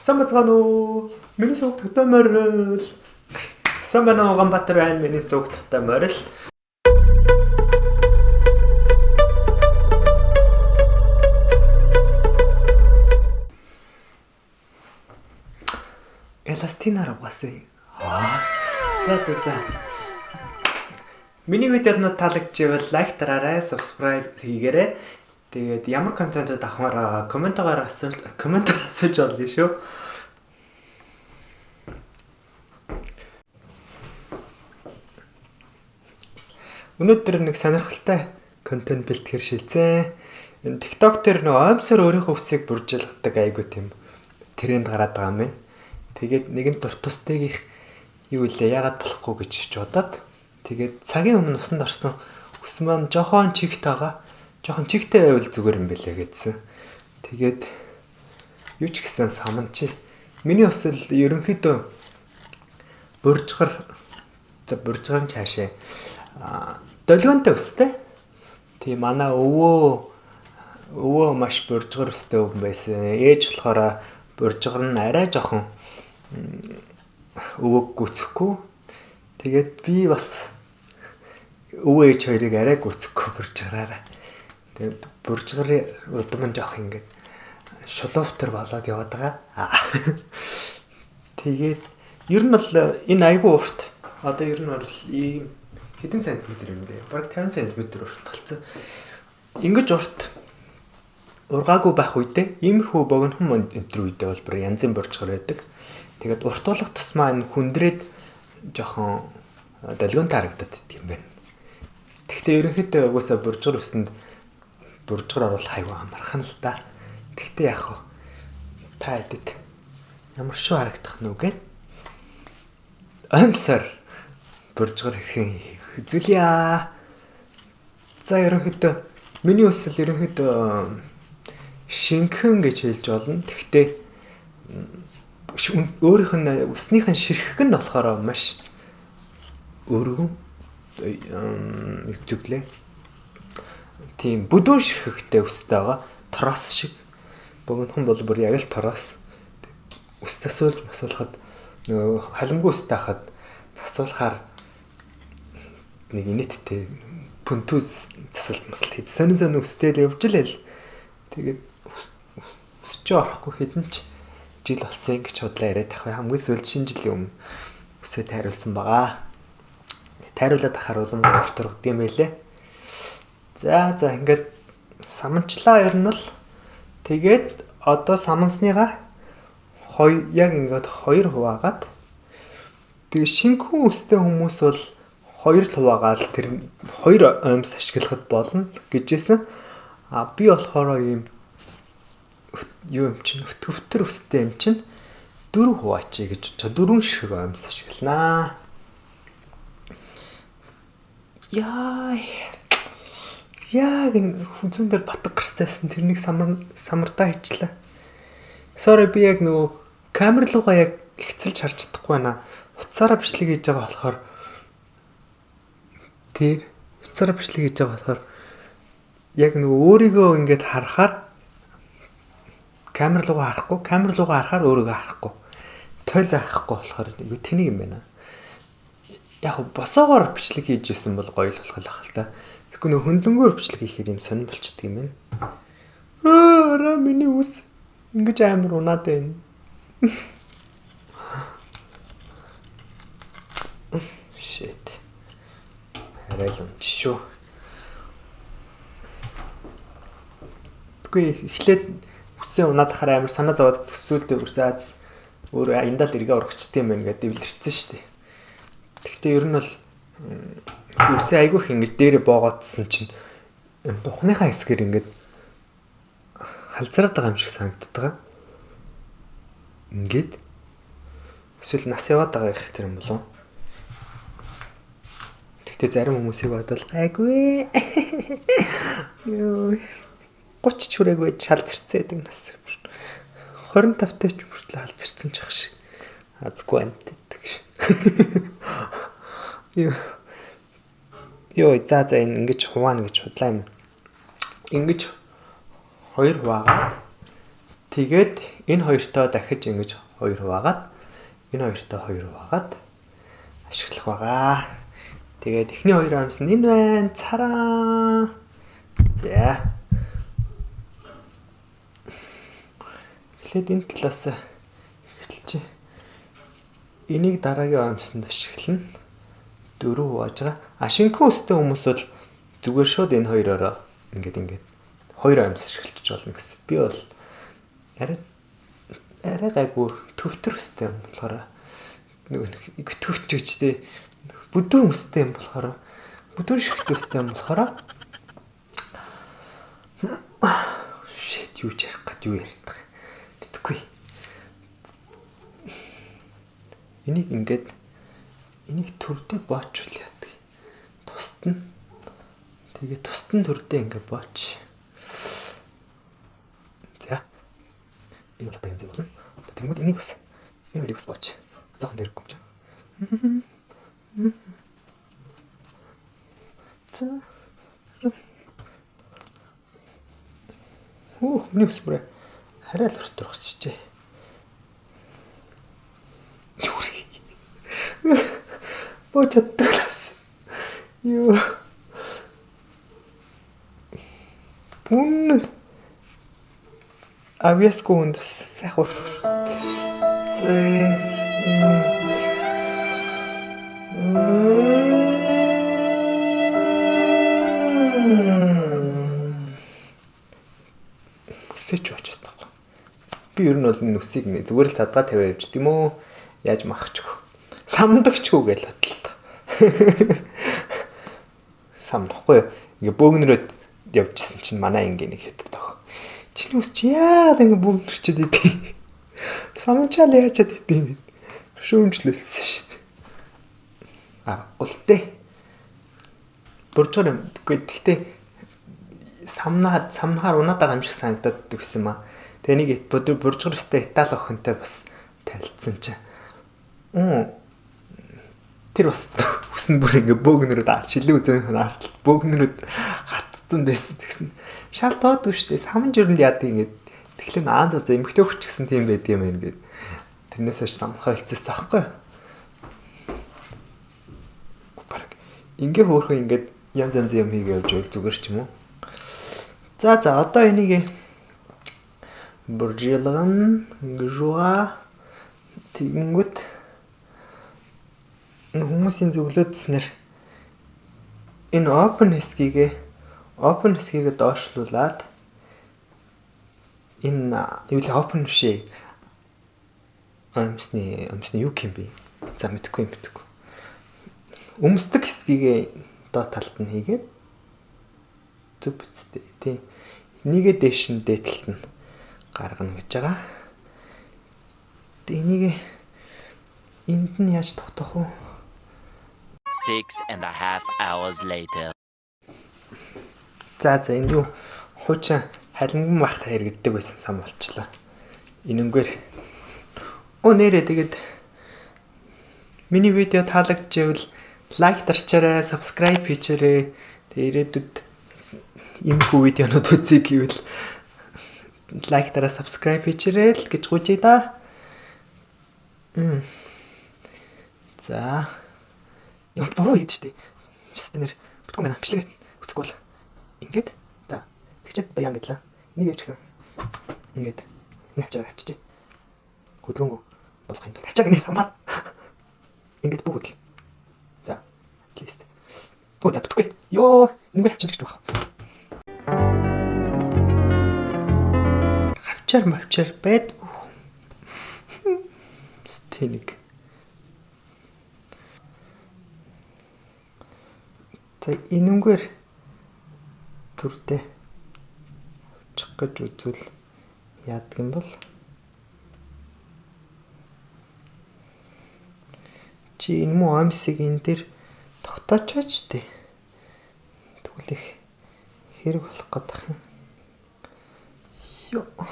Сайн бацгаана уу? Миний суугт хөтөө морил. Сайн байна уу Ганбаатар байна миний суугт хөтөө морил. Эластинаар угаасаа. За. Миний видеод таалагдчихвал лайк дараарай, subscribe хийгээрэй. Тэгээд ямар контентууд авахмаар комментоор асууж олно шүү. Өнөөдөр нэг сонирхолтой контент бэлтгэр шилцээ. Энэ TikTok дээр нэг оймсоор өөрийнхөө үсийг бүржүүлдэг айгуу тийм тренд гараад байгаа юм байна. Тэгээд нэгэн тусдагийнх юу илээ яагаад болохгүй гэж бодоод тэгээд цагийн өмнө усанд орсон ус маань жоохон чигт байгаа. Жоохон чигтэй байвал зүгээр юм бэлээ гэдсэн. Тэгээд юу ч гэсэн саманчи. Миний ус л ерөнхийдөө буржгарын цаашаа долгионтой устэй. Тийм манай өвөө маш буржгар устэй өвөн байсан. Ээж болохоор буржгар нь арай жоохон өвөг гүцэхгүй. Тэгээд би бас өвөө ээж хоёрыг арай гүцэхгүй буржгараараа. Тэгээд буржгарын удам нь жоох ингээд шулуувтар болоод яваад байгаа. Тэгээд ер нь бол энэ айгүй урт. Одоо ер нь бол ийм хэдэн сантиметр юм бэ? Бараг 50 см урт талцсан. Ингэж урт ургаагүй байх үедээ иймэрхүү богинохон өнтер үедээ бол бүр янзын буржгар байдаг. Тэгээд уртуулах тусмаа энэ хүндрээд жоохон долгионтой харагдаад идэх юм байна. Гэхдээ ерөнхийдөө угаасаа буржгар усанд буржгар оруулах аюу амархан л да. Гэхдээ яах вэ? Та эдэд ямар шүү харагдах нь үгүй. Амсар буржгар хэрхэн үзүүлье. За ерөнхийдөө миний ус л ерөнхийдөө шинхэн гэж хэлж болно. Гэхдээ өөрийнх нь усных нь ширхэг нь болохоор маш өргөн зүглээ. Тийм бүдүүн ширхэгтэй устай байгаа. Торос шиг. Богинохон бол бүр яг л торос. Ус засуулж масуулахад нөгөө халимгүй устай хахад засуулахаар нэг инээдтэй пүнтүз засалт хийд. Сонин устэй л явж лээ. Тэгээд өсчөө орохгүй хэдэн ч жил болсон гэж бодлоо яриад тах. Хамгийн сүүлд шинэ жилийн өмнө үсээ тайруулсан байгаа. Тайруулаад ахаар улам уртургад юм байлээ. За ингээд саманчлаа ер нь л тэгээд одоо самансныгаа яг ингээд 2 хуваагаад тэгээд шинхэн үстэй хүмүүс бол 2 л хуваагаад тэр 2 оймс ашиглахад болно гэжсэн. Би болохоор ийм юу юм чинь өвтөр үстэй юм чинь 4 хуваачи гэж 4 ширхэг оймс ашигланаа. Яг хүнзэн дээр батг гарцаасан тэрнийг самардаа хийчлээ. Sorry би яг нөгөө камер руугаа яг ихцэлж харж чадахгүй байна. Уцаараа бичлэг хийж байгаа болохоор яг нөгөө өөрийгөө ингээд харахаар камер руугаа харахаар өөрийгөө харахгүй. Тойл байхгүй болохоор нэг тэнийг юм байна. Яг босоогоор бичлэг хийж исэн бол гоё л болох л та. Тэгэхгүй нөх хөндлөнгөөр бичлэг хийхээр юм сонир болчдөг юм байна. Ара миний ус ингэж амар унаад байна. Shit. Арай л унж шүү. Тэгэхгүй эхлээд үсээ унаад хараа амар санаа зовоод төсөөлдөө бүр өөр аяндаа л эргээ урагчтай юм байна гэдэг дэвлэрсэн шүү дээ. Гэхдээ ер нь бол үсээ айгүйх ингэж дээрээ боогоодсэн чинь тухныхаа хэсгээр ингэж халзраад байгаа юм шиг санагдаад байгаа. Ингээд эсвэл нас яваад байгаа их тэр юм болов. Гэхдээ зарим хүмүүсийг бодвол айгүй 30 ч хүрээгүй шалзарцсан гэдэг нас. 25 тач хүртэл халзарцсан ч ах шиг. Азгүй амтдаг шиг. Йоо за ингэж хуваана гэж бодлаа юм. Ингэж 2 хуваагаад Тэгээд энэ хоёртоо дахиж ингэж 2 хуваагаад энэ хоёртоо 2 хуваагаад ашиглах байгаа. Тэгээд эхний 2 амс нь энэ байна. Цараа. За. Эхлээд энэ талаас эхэлчихье. Энийг дараагийн амсанд ашиглана. 4 хувааж байгаа. Шинхэн өстэй хүмүүс бол зүгээр шууд энэ хоёроо ингээд 2 амс ашиглаж болно гэсэн. Би бол арай гайгүй төвтөр өстэй юм болохоор нэг төвч гэжтэй бүдүүн өстэй юм болохоор бүдүүн шигт өстэй юм болохоор shit юу ч ярих гээд юу яриад байгаа. Мэдгүй. Энийг төрдөө боочвол яадаг. Тусад нь. Тэгээ тусад нь төрдөө ингээд бооч. За. Энэ бол бензин болно. Тэгмэд энийг бас бооч. Лохон дээр гомч. Миний өсмөр хараа л өртөр очижээ. Бооч чаддаглаас. Юу. Пун авьяасгүй хүнд сайхан үсэж бач чадахгүй. Би ер нь бол энэ үсийг зүгээр л задгаа тавиа явж тийм үү? Яаж махчихв? Самдагчгүй гэж бодлоо та. Самдахгүй. Ингээ бөөгнөрөд явжсэн чинь манай ингээ нэг хэддэг таг. Чиний үс чи яагаад ингээ бөөгнөрчөд идэв? Самчаал яачаад идэв? Шүүмжлүүлсэн шүү дээ. Ултай. Буржгаар юм. Гэхдээ самнахаар унаадаг юм шиг санагдаад гэсэн юм аа. Тэгээ нэг буржгаар өстэй Итали охинтой бас танилцсан чинь. Тэр бас үсэн бүр ингээ бөөгнөрөд шилэн үзэн хараад бөөгнөрөд хатцсан байсан гэсэн. Шал тоод үштэй самж өрөнд яадаг ингээ тэгэхээр за эмхтэй хүч гэсэн тийм байд юм ингээд. Тэрнээс хойш самхаа хэлцээс таахгүй. Бараг ингээ хөөхөө ингээд янз янз юм хийгээ явж байл зүгээр ч юм уу. За одоо энийг буржилган гжуа тэгэнгүүт хүмүүсийн зөвлөдснэр энэ open хэсгийг доошлуулад энэ юу л open шээ амсны юу юм бэ? За мэдгүй. Өмсдөг хэсгийг доод талд нь хийгээд зүг бицтэй тий. Энийгээ дээш нь дээдлэлт нь гаргана гэж байгаа. Энийг энд нь яаж тогтоох вэ? 6.5 hours later. За энэ юу хуучин халинган бах хэрэгддэг байсан сам болчлаа. Энэнгээр нэрээ тэгээд миний видео таалагдчихвэл лайк дарчаарай, subscribe хийчээрэй. Тэгээд ирээдүйд ийм хүү видеонууд үзье гэвэл лайк дараа subscribe хийчээрэй л гэж гуйж да. За. Яа бороо хийдэж тээ. Системээр бүтггүй байна. Бичлэгээ үзэхгүй бол ингээд за тэгчээд баян гэдлээ. Энийг яач гэсэн. Ингээд навчаар авчиж. Хөдөлгөөнгөө болох юм даа. Авчааг нэг самаа. Ингээд бүгд л. За. At least. Бүгд бүтггүй. Йоо, нэг авчих гэж байна. Авчаар байдгүй. Тэнийг. За энэнгээр төрдөө авчих гэж үзвэл яадаг юм бол чи энэ муу амсыг энэ дээр тогтоочооч тээ. Тэгвэл их хэрэг болох гэдэг юм. Йоо.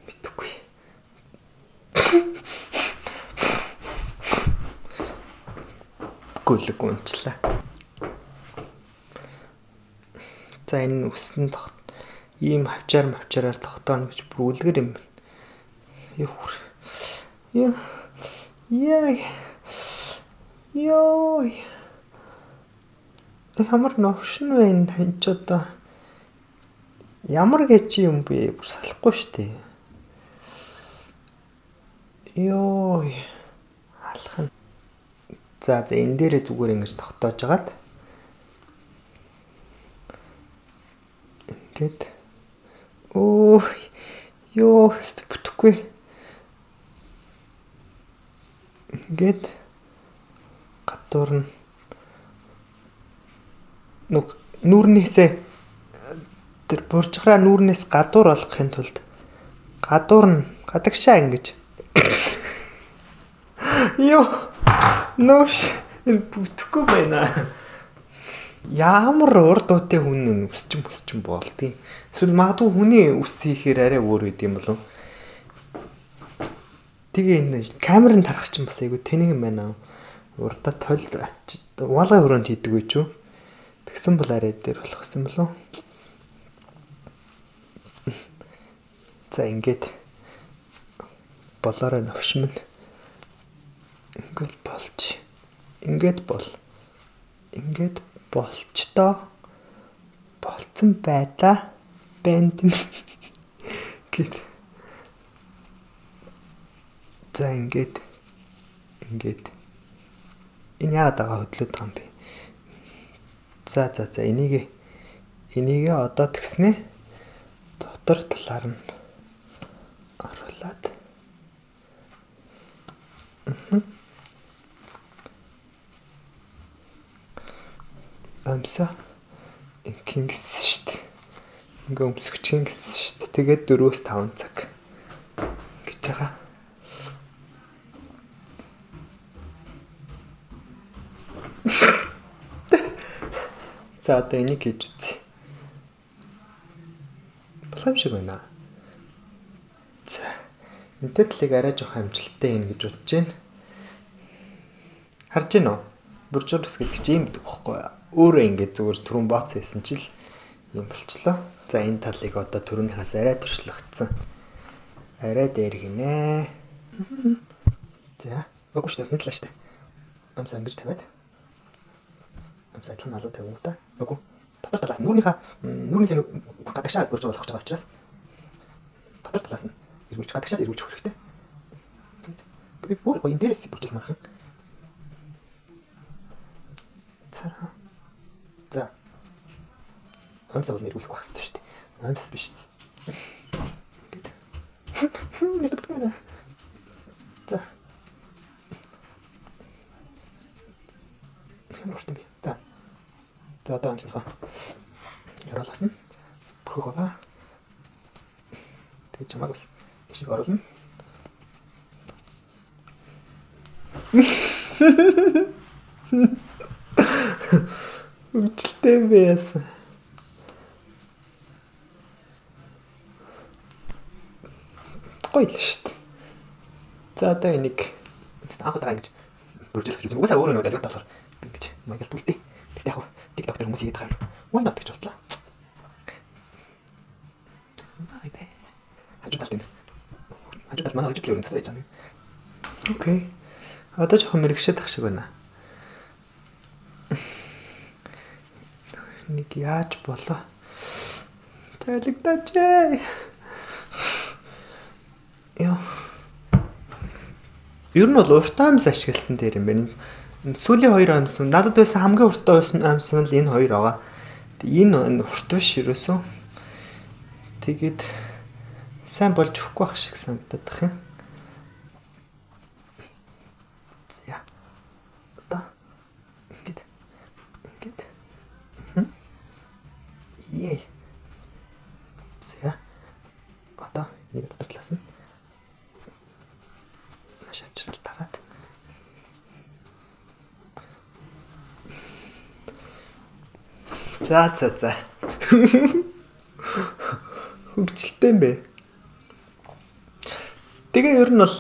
Мэдгүй. Гүлэг унчлаа. За энэ үсэн Ийм хавчаараар тогтооно гэж бүр үлгэр юм. Яа. Йой. Ямар новшин байна энэ ч одоо. Ямар гэж юм бэ? Бүр салахгүй штэ. Йой. Алхан. За энэ дээрээ зүгээр ингэж тогтоож агаад. Ингээд. Оо. Ёо, бүтэхгүй. Ингээд гадуур нь нүүрнээсээ тэр буржгараа нүүрнээс гадуур болгохын тулд гадагшаа ингэж ёо нөөш энэ бүтэхгүй байна. Ямар урд дуутай хүн өсчин болдгийг. Эсвэл магадгүй хүний үс хийхээр арай өөр үед юм болов. Тэгээ энэ камерын тарах чинь бас айгу тэнэг юм байна. Урдаа толд уалгай хөрөнд хийдэг үү ч үү? Тэгсэн бол арай дээр болох юм болов. За ингээд болоорой новшмын. Ингээд болчтоо болцсон байлаа. Бэнд гэт. За ингээд энэ яагаад байгаа хөдлөд байгаа юм бэ? За энийг одоо тэгснэ дотор талаар нь оруулаад амса ингэс штт. Ингээ өмсгчийн гэсэн штт. Тэгээд 4-5 цаг гэж байгаа. За одоо энийг хийж үзье. Болох юм шиг байна. За энэ талыг арай жоох амжилттай хийнэ гэж бодож байна. Харж байна уу? Буржуурс гэдэг чинь юм байхгүй юу? Өөрөө ингээд зүгээр түрүүн бооц хийсэн чил юм болчлоо. За энэ талыг одоо түрүүнийхээс арай туршлагдсан. Арай дээр гинэ. За үгүй шүү дээ. Мэдлээ шүү дээ. Амс ингэж тавиад. Амс ажил нь алуу тавих уу та? Үгүй. Дотор талаас нүүрнээс гадагшаа буржуул болох байгаа учраас дотор талаас нь эргүүлж гадагшаа эргүүлж өгөх хэрэгтэй. Би бүр энэ дээрээс буржуул марах юм. За. Амс бол эргүүлэх байх хэрэгтэй шүү дээ. Амс биш. Ингээд. За. Хэмжтэй би. За. За одоо амсныхаа яруулсан. Прохова. Тэг чамаг бас шиг оруулна. Үчтэй байсан. Гоё л шүү дээ. За одоо энийг анх удаа ингэж бүржүүлэх гэж үгүйсээ өөрөө нэг дэлгэрт болохоор ингэж маягаар түлтэй. Тэгтээ яг TikTok дээр хүмүүс хийгээд байгаа. Why not гэж бодлоо. Ай бэ. Хажуудалд манай хажуудлын өрөнд тасраж байгаа юм. Окей. Одоо жоохон мэрэгшээд ах шиг байна. Нэг яаж болоо. Талигдаач. Яа. Ер нь бол уртаа амс ашигласан дээр юм байна. Сүүлийн 2 амс надад байсан хамгийн уртаа байсан амс нь л энэ 2 байгаа. Энэ урт биш ерөөсөө. Тэгээд сайн болж өгөхгүй байх шиг санагдаад бах юм. За. Одоо ингээд. Яа. За. Одоо нэг дотлаасан. Шавчрал дараад. За. Хөгжилтэй юм бэ. Тэгээ ер нь бол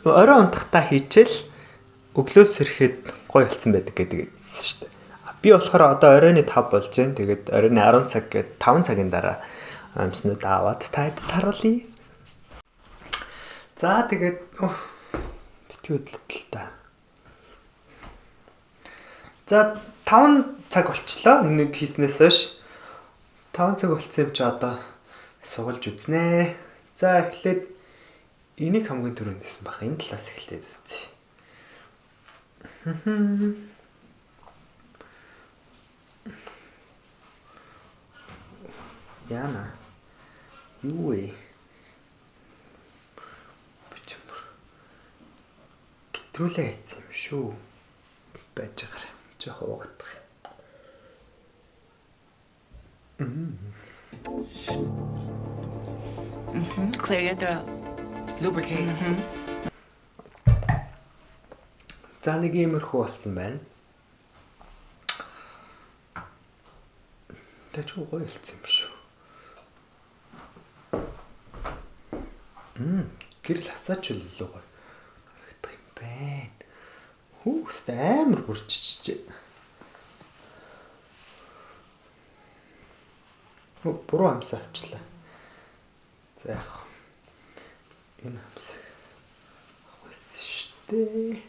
орой унтахтаа хийчихэл өглөөс сэрэхэд гоё болсон байдаг гэдэг хэлсэн шүү дээ. Би болохоор одоо оройны 5 болж байна. Тэгээд оройны 10 цаг гээд 5 цагийн дараа амснууд аваад таад таруулъя. За тэгээд битгий хөдлөлт л та. За 5 цаг болчлоо. Нэг хийснээс хойш 5 цаг болцсон юм чи одоо сугалж үзнэ. За эхлээд энийг хамгийн түрүүнд хэлсэн баха. Энэ талаас эхлээд үзье. Яна. Юу вэ? Бичмэр. Гэтрүүлээ хийсэн юм шүү. Байж байгаа. Жохоо угаадах. Clear your throat. Lubricate. За нэг иймэрхүү болсон байна. Тэч гоё хэлсэн юм шүү. Гэрэл хасаач үлээ гоё. Харагдах юм байна. Хүүст амар бүрччихжээ. Буруу амсаа авчлаа. За яах. Энэ амсаа. Авсан штэ.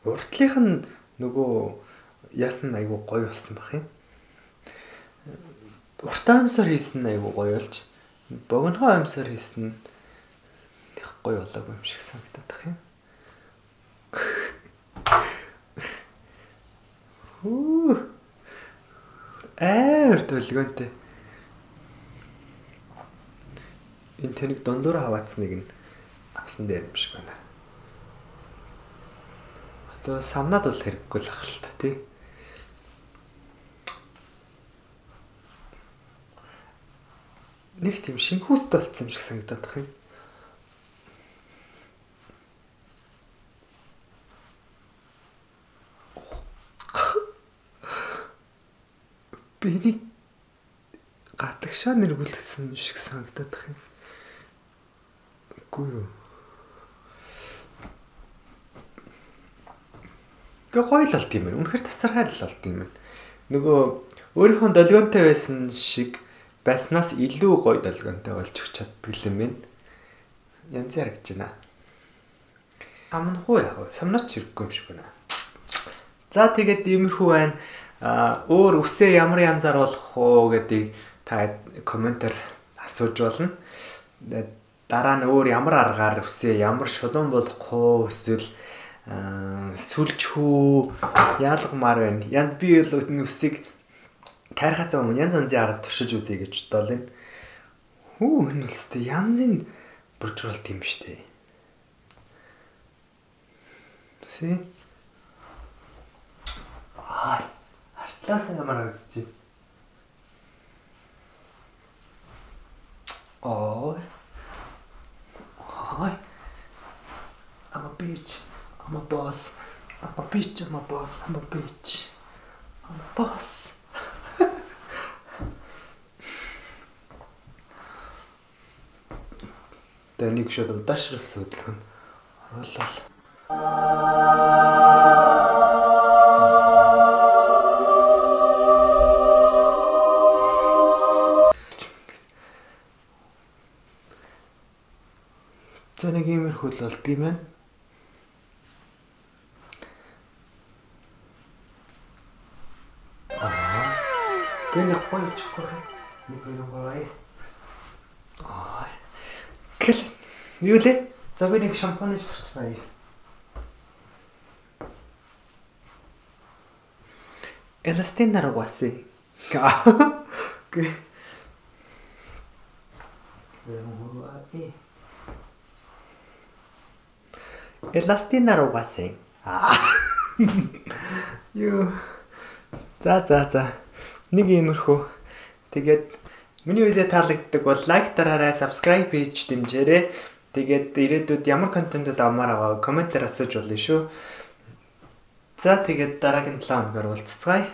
Уртлынх нь нөгөө яасан айгуу гоё болсон бах юм. Уртаа амсаар хийсэн айгуу гоё болж, богинохоо амсаар хийсэн их гоё болоогүй юм шиг санагдаад бах юм. Төлгөөнтэй. Энэ тэнийг дундуур хаваацныг нь авсан дээр юм шиг байна. Одоо самнаад бол хэрэггүй л ах л та тий. Нэг тийм шинхүүстэй болцсон юм шиг санагдаад байна. Биний гадагшаа нэрвүүлсэн шиг санагдаад байна. Үгүй юу. Гоё л болт юм байна. Үнэхээр тасархай л болт юм байна. Нөгөө өөрийнхөө долгионтой байсан шиг байснаас илүү гоё долгионтой болж өгч чаддаг юм байна. Янз харагдаж байна. Самнах уу яах вэ? Самнаач хэрэггүй юм шиг байна. За тэгээд иймэрхүү байна. Өөр үсээ ямар янзаар болох уу гэдгийг та комментээр асууж болно. Дараа нь өөр ямар аргаар үсээ ямар шулуун болох уу эсвэл сүлжхүү яалгамаар байна. Янз би л үсийг тайрхаас өмнө янз янзын арга туршиж үзье гэж бодлоо. Энэ үлстэй янзын бүржралт юм штэ. Тэ. Артлаас ямар гэж. I'm a bitch. I'm a boss. I'm a bitch. I'm a boss. I'm a bitch. I'm a boss. Тэнийг шууд удаашрас хөдөлгөн оруулаад. За нэг иймэрхүү л болд юм байна. Гэнэ хойчихгүй. Нэг юм гоё. Гэл. Юу лээ? За би нэг шампунь сурцсан. Эластин наргавси. Гэ. Эластин наргавси. Юу. За. Нэг иймэрхүү. Тэгээд миний видео таалагддаг бол лайк дараарай, subscribe хийж дэмжээрэй. Тэгээд ирээдүйд ямар контентууд авмаар байгаа комментээр асууж болно шүү. За тэгээд дараагийн 7 хоногор уулзцгаая.